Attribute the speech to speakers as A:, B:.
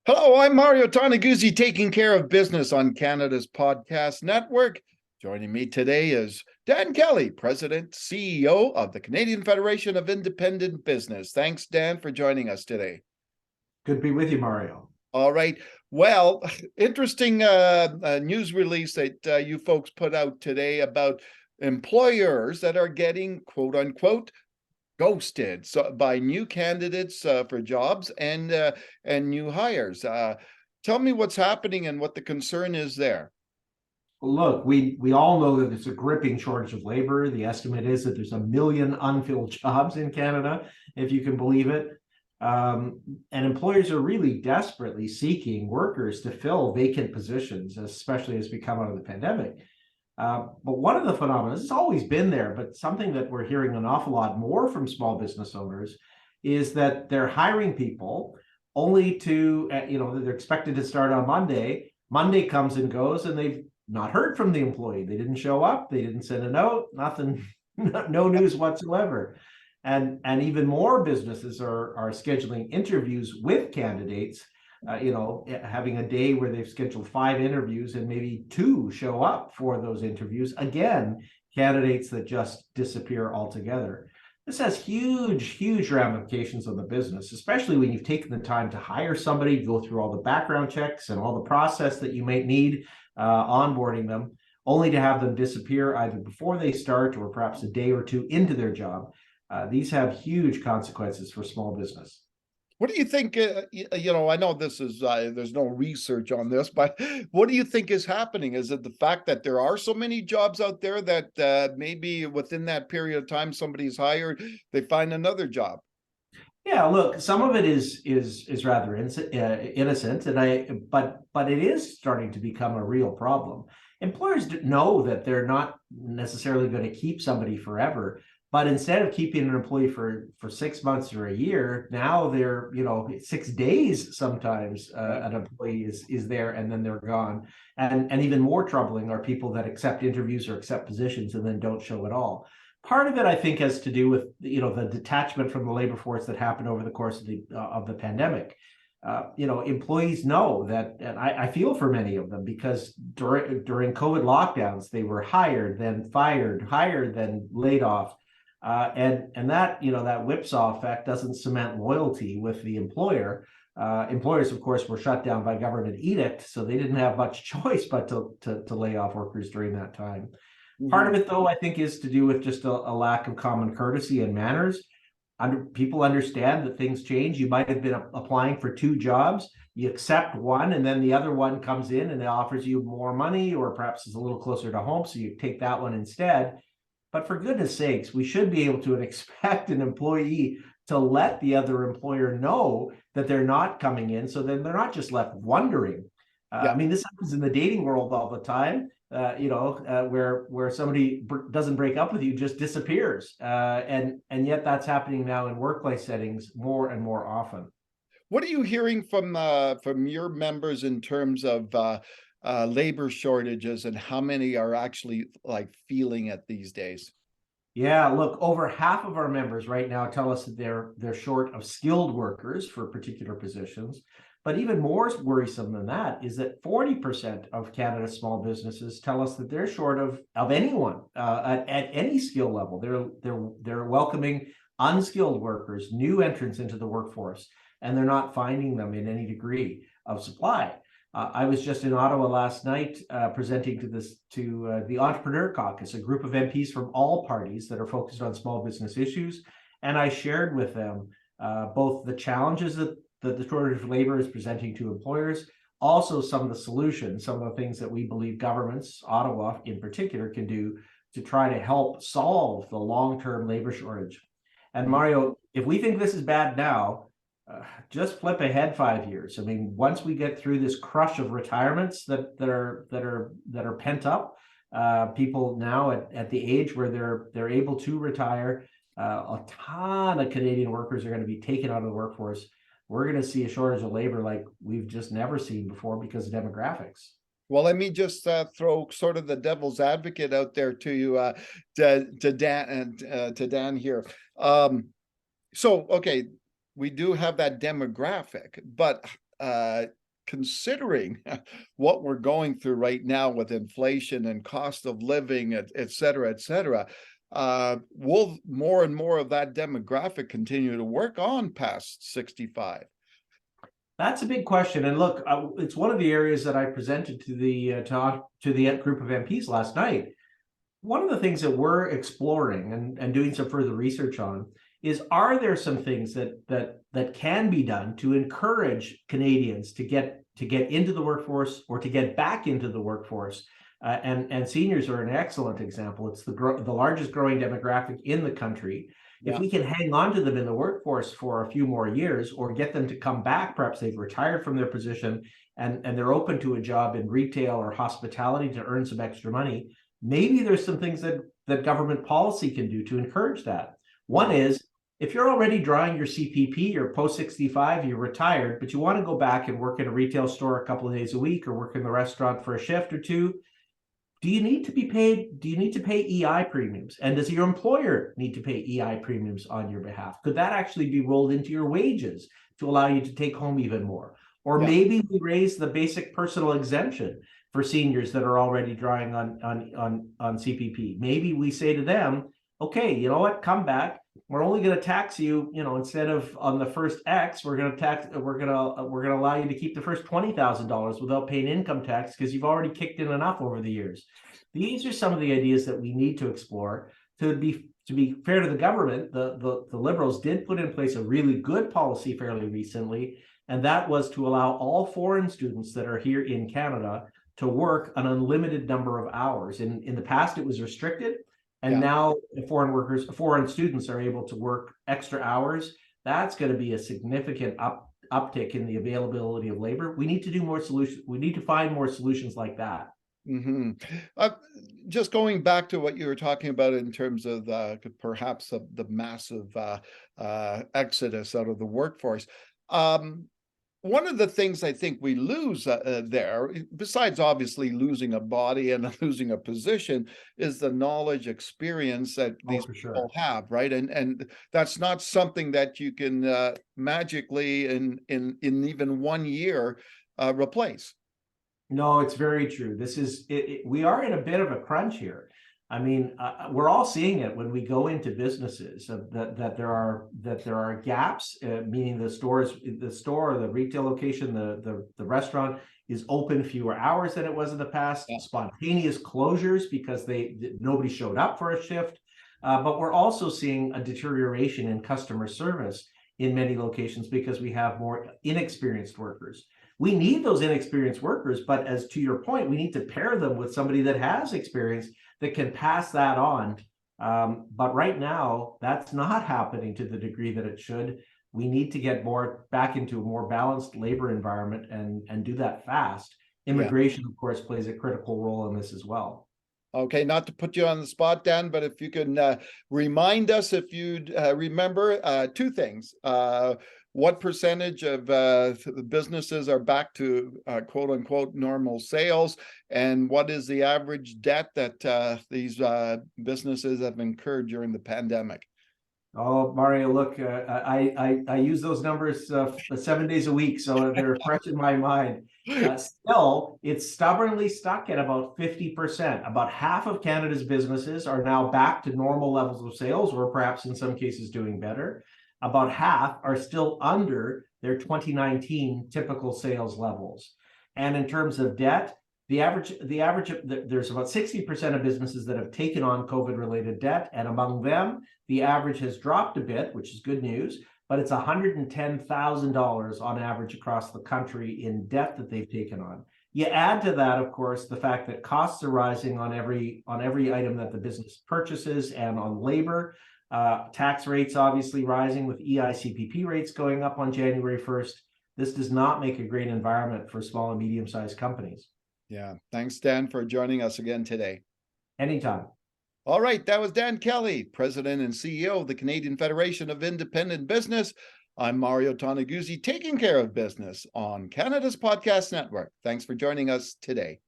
A: Hello, I'm Mario Toneguzzi, taking care of business on Canada's podcast network. Joining me today is Dan Kelly, President, CEO of the Canadian Federation of Independent Business. Thanks, Dan, for joining us today.
B: Good to be with you, Mario.
A: All right. Well, interesting news release that you folks put out today about employers that are getting, quote unquote, ghosted by new candidates for jobs and new hires. Tell me what's happening and what the concern is there.
B: Look, we all know that there's a gripping shortage of labor. The estimate is that there's 1 million unfilled jobs in Canada, if you can believe it. And employers are really desperately seeking workers to fill vacant positions, especially as we come out of the pandemic. But one of the phenomena, it's always been there, but something that we're hearing an awful lot more from small business owners is that they're hiring people only to, they're expected to start on Monday. Monday comes and goes, and they've not heard from the employee. They didn't show up. They didn't send a note, nothing, no news whatsoever. And even more businesses are scheduling interviews with candidates, having a day where they've scheduled 5 interviews and maybe 2 show up for those interviews. Again, candidates that just disappear altogether. This has huge ramifications on the business, especially when you've taken the time to hire somebody, go through all the background checks and all the process that you might need onboarding them, only to have them disappear either before they start or perhaps a day or 2 into their job. These have huge consequences for small business.
A: What do you think? I know this is there's no research on this, but what do you think is happening? Is it the fact that there are so many jobs out there that maybe within that period of time somebody's hired, they find another job?
B: Yeah, look, some of it is rather innocent, but it is starting to become a real problem. Employers know that they're not necessarily going to keep somebody forever, but instead of keeping an employee for 6 months or a year, now they're 6 days sometimes an employee is there and then they're gone. And even more troubling are people that accept interviews or accept positions and then don't show at all. Part of it, I think, has to do with the detachment from the labor force that happened over the course of the pandemic. Employees know that, and I feel for many of them, because during COVID lockdowns, they were hired, then fired, hired, then laid off. And that that whipsaw effect doesn't cement loyalty with the employer. Employers, of course, were shut down by government edict, so they didn't have much choice but to lay off workers during that time. Part of it, though, I think, is to do with just a lack of common courtesy and manners. People understand that things change. You might have been applying for 2 jobs. You accept one, and then the other one comes in and it offers you more money, or perhaps is a little closer to home, so you take that one instead. But for goodness sakes, we should be able to expect an employee to let the other employer know that they're not coming in, so then they're not just left wondering. I mean, this happens in the dating world all the time. Where somebody doesn't break up with you, just disappears, and yet that's happening now in workplace settings more and more often.
A: What are you hearing from your members in terms of labor shortages and how many are actually feeling it these days?
B: Yeah, look, over half of our members right now tell us that they're short of skilled workers for particular positions. But even more worrisome than that is that 40% of Canada's small businesses tell us that they're short of anyone at any skill level. They're welcoming unskilled workers, new entrants into the workforce, and they're not finding them in any degree of supply. I was just in Ottawa last night presenting to the Entrepreneur Caucus, a group of MPs from all parties that are focused on small business issues, and I shared with them both the challenges that the shortage of labor is presenting to employers, also some of the solutions, some of the things that we believe governments, Ottawa in particular, can do to try to help solve the long-term labor shortage. And Mario, if we think this is bad now, just flip ahead 5 years. I mean, once we get through this crush of retirements that are pent up, people now at the age where they're able to retire, a ton of Canadian workers are going to be taken out of the workforce. We're going to see a shortage of labor like we've just never seen before because of demographics.
A: Well, let me just throw sort of the devil's advocate out there to you, to Dan here. So, okay, we do have that demographic, but considering what we're going through right now with inflation and cost of living, et cetera, will more and more of that demographic continue to work on past 65?
B: That's a big question. And look, it's one of the areas that I presented to the group of MPs last night. One of the things that we're exploring and doing some further research on is, are there some things that can be done to encourage Canadians to get into the workforce or to get back into the workforce? And seniors are an excellent example. It's the largest growing demographic in the country. If we can hang on to them in the workforce for a few more years, or get them to come back, perhaps they've retired from their position and they're open to a job in retail or hospitality to earn some extra money, maybe there's some things that government policy can do to encourage that. One is, if you're already drawing your CPP, you're post 65, you're retired, but you want to go back and work in a retail store a couple of days a week or work in the restaurant for a shift or two, do you need to pay EI premiums? And does your employer need to pay EI premiums on your behalf? Could that actually be rolled into your wages to allow you to take home even more? Or maybe we raise the basic personal exemption for seniors that are already drawing on CPP. Maybe we say to them, okay, you know what, come back. We're only going to tax you, instead of on the first X, we're going to allow you to keep the first $20,000 without paying income tax because you've already kicked in enough over the years. These are some of the ideas that we need to explore. To be fair to the government, the Liberals did put in place a really good policy fairly recently, and that was to allow all foreign students that are here in Canada to work an unlimited number of hours. In the past, it was restricted. And now foreign students are able to work extra hours. That's going to be a significant uptick in the availability of labor. We need to do more solutions. We need to find more solutions like that.
A: Just going back to what you were talking about in terms of perhaps the massive exodus out of the workforce. One of the things I think we lose there, besides obviously losing a body and losing a position, is the knowledge, experience that these people have, right? And that's not something that you can magically in even 1 year replace.
B: No, it's very true. This is we are in a bit of a crunch here. I mean, we're all seeing it when we go into businesses that there are gaps, meaning the store, the retail location, the restaurant is open fewer hours than it was in the past. Spontaneous closures because nobody showed up for a shift. But we're also seeing a deterioration in customer service in many locations because we have more inexperienced workers. We need those inexperienced workers, but as to your point, we need to pair them with somebody that has experience that can pass that on. But right now, that's not happening to the degree that it should. We need to get back into a more balanced labor environment and do that fast. Immigration, of course, plays a critical role in this as well.
A: Okay, not to put you on the spot, Dan, but if you can remind us, if you'd remember two things. What percentage of the businesses are back to quote unquote normal sales? And what is the average debt that these businesses have incurred during the pandemic?
B: Oh, Mario, look, I use those numbers 7 days a week, so they're fresh in my mind. Still, it's stubbornly stuck at about 50%. About half of Canada's businesses are now back to normal levels of sales, or perhaps in some cases doing better. About half are still under their 2019 typical sales levels. And in terms of debt, there's about 60% of businesses that have taken on COVID-related debt, and among them, the average has dropped a bit, which is good news, but it's $110,000 on average across the country in debt that they've taken on. You add to that, of course, the fact that costs are rising on every item that the business purchases and on labor. Tax rates obviously rising with EICPP rates going up on January 1st. This does not make a great environment for small and medium-sized companies.
A: Yeah. Thanks, Dan, for joining us again today.
B: Anytime.
A: All right. That was Dan Kelly, President and CEO of the Canadian Federation of Independent Business. I'm Mario Toneguzzi, taking care of business on Canada's Podcast Network. Thanks for joining us today.